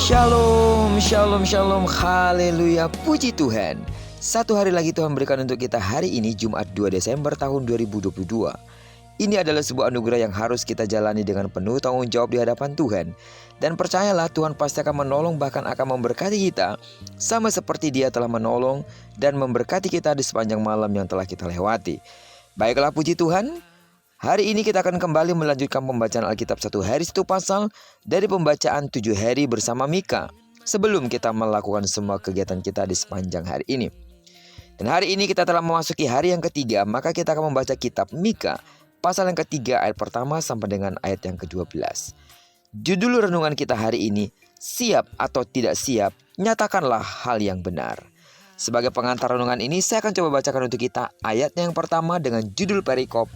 Shalom, shalom, shalom, haleluya, puji Tuhan. Satu hari lagi Tuhan berikan untuk kita hari ini Jumat 2 Desember tahun 2022. Ini adalah sebuah anugerah yang harus kita jalani dengan penuh tanggung jawab di hadapan Tuhan. Dan percayalah Tuhan pasti akan menolong, bahkan akan memberkati kita, sama seperti Dia telah menolong dan memberkati kita di sepanjang malam yang telah kita lewati. Baiklah, puji Tuhan. Hari ini kita akan kembali melanjutkan pembacaan Alkitab satu hari satu pasal dari pembacaan 7 hari bersama Mika, sebelum kita melakukan semua kegiatan kita di sepanjang hari ini. Dan hari ini kita telah memasuki hari yang ketiga, maka kita akan membaca kitab Mika pasal yang ketiga ayat pertama sampai dengan ayat yang ke-12. Judul renungan kita hari ini, siap atau tidak siap, nyatakanlah hal yang benar. Sebagai pengantar renungan ini, saya akan coba bacakan untuk kita ayatnya yang pertama dengan judul perikop,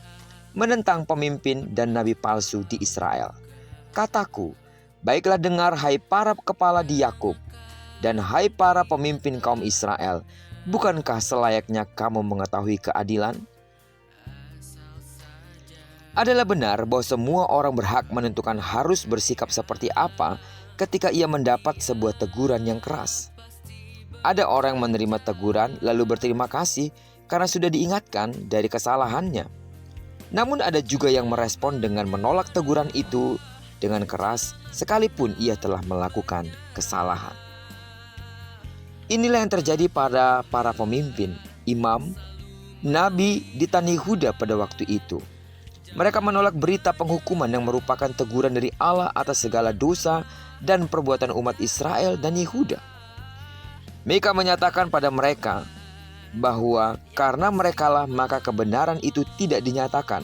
menentang pemimpin dan nabi palsu di Israel. Kataku, baiklah dengar hai para kepala di Yakub, dan hai para pemimpin kaum Israel, bukankah selayaknya kamu mengetahui keadilan? Adalah benar bahwa semua orang berhak menentukan harus bersikap seperti apa ketika ia mendapat sebuah teguran yang keras. Ada orang yang menerima teguran lalu berterima kasih karena sudah diingatkan dari kesalahannya. Namun ada juga yang merespon dengan menolak teguran itu dengan keras sekalipun ia telah melakukan kesalahan. Inilah yang terjadi pada para pemimpin, imam, nabi di tanah Yehuda pada waktu itu. Mereka menolak berita penghukuman yang merupakan teguran dari Allah atas segala dosa dan perbuatan umat Israel dan Yehuda. Mika menyatakan pada mereka bahwa karena merekalah maka kebenaran itu tidak dinyatakan.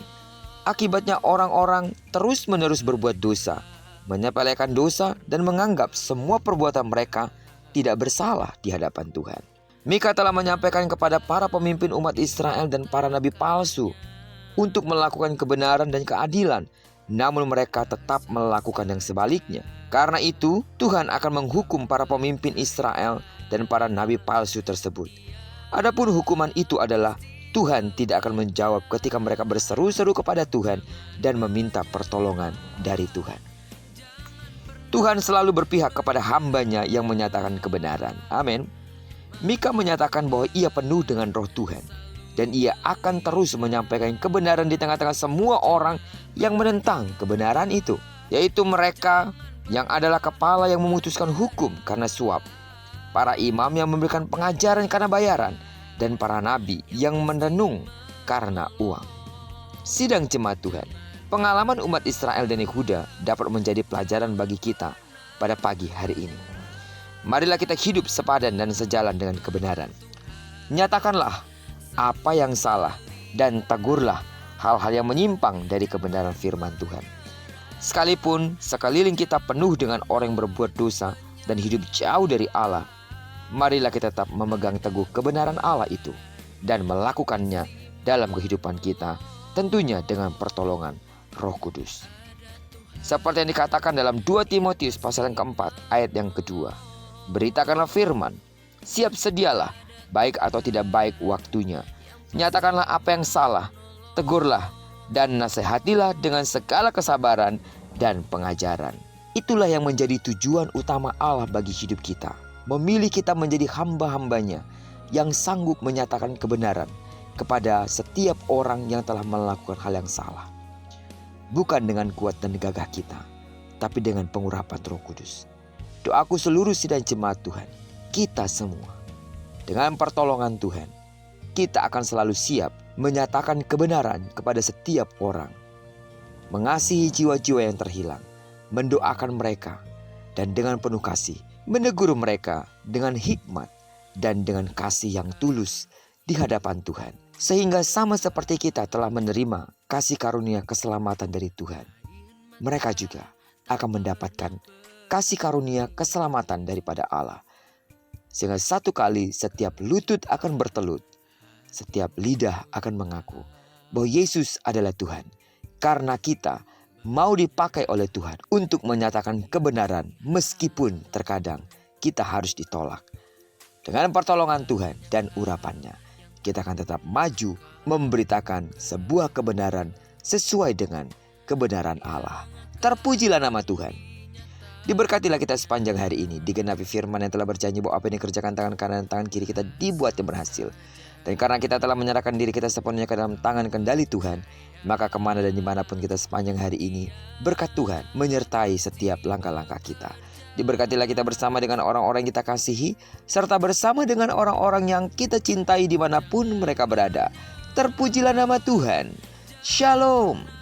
Akibatnya orang-orang terus-menerus berbuat dosa, menyepelekan dosa dan menganggap semua perbuatan mereka tidak bersalah di hadapan Tuhan. Mika telah menyampaikan kepada para pemimpin umat Israel dan para nabi palsu untuk melakukan kebenaran dan keadilan, namun mereka tetap melakukan yang sebaliknya. Karena itu, Tuhan akan menghukum para pemimpin Israel dan para nabi palsu tersebut. Adapun hukuman itu adalah Tuhan tidak akan menjawab ketika mereka berseru-seru kepada Tuhan dan meminta pertolongan dari Tuhan. Tuhan selalu berpihak kepada hambanya yang menyatakan kebenaran. Amin. Mika menyatakan bahwa ia penuh dengan roh Tuhan dan ia akan terus menyampaikan kebenaran di tengah-tengah semua orang yang menentang kebenaran itu, yaitu mereka yang adalah kepala yang memutuskan hukum karena suap, para imam yang memberikan pengajaran karena bayaran, dan para nabi yang merenung karena uang. Sidang jemaat Tuhan, pengalaman umat Israel dan Yehuda dapat menjadi pelajaran bagi kita pada pagi hari ini. Marilah kita hidup sepadan dan sejalan dengan kebenaran. Nyatakanlah apa yang salah dan tegurlah hal-hal yang menyimpang dari kebenaran firman Tuhan. Sekalipun sekeliling kita penuh dengan orang yang berbuat dosa dan hidup jauh dari Allah, marilah kita tetap memegang teguh kebenaran Allah itu dan melakukannya dalam kehidupan kita, tentunya dengan pertolongan Roh Kudus. Seperti yang dikatakan dalam 2 Timotius pasal yang keempat ayat yang kedua, beritakanlah firman, siap sedialah, baik atau tidak baik waktunya. Nyatakanlah apa yang salah, tegurlah dan nasihatilah dengan segala kesabaran dan pengajaran. Itulah yang menjadi tujuan utama Allah bagi hidup kita. Memilih kita menjadi hamba-hambanya yang sanggup menyatakan kebenaran kepada setiap orang yang telah melakukan hal yang salah. Bukan dengan kuat dan gagah kita, tapi dengan pengurapan Roh Kudus. Doaku seluruh sidang jemaat Tuhan, kita semua, dengan pertolongan Tuhan, kita akan selalu siap menyatakan kebenaran kepada setiap orang, mengasihi jiwa-jiwa yang terhilang, mendoakan mereka, dan dengan penuh kasih menegur mereka dengan hikmat dan dengan kasih yang tulus di hadapan Tuhan. Sehingga sama seperti kita telah menerima kasih karunia keselamatan dari Tuhan, mereka juga akan mendapatkan kasih karunia keselamatan daripada Allah. Sehingga satu kali setiap lutut akan bertelut, setiap lidah akan mengaku bahwa Yesus adalah Tuhan. Karena kita mau dipakai oleh Tuhan untuk menyatakan kebenaran meskipun terkadang kita harus ditolak. Dengan pertolongan Tuhan dan urapannya, kita akan tetap maju memberitakan sebuah kebenaran sesuai dengan kebenaran Allah. Terpujilah nama Tuhan. Diberkatilah kita sepanjang hari ini, digenapi firman yang telah berjanji bahwa apa yang dikerjakan tangan kanan dan tangan kiri kita dibuatnya berhasil. Dan karena kita telah menyerahkan diri kita sepenuhnya ke dalam tangan kendali Tuhan, maka kemana dan dimanapun kita sepanjang hari ini, berkat Tuhan menyertai setiap langkah-langkah kita. Diberkatilah kita bersama dengan orang-orang yang kita kasihi, serta bersama dengan orang-orang yang kita cintai dimanapun mereka berada. Terpujilah nama Tuhan. Shalom.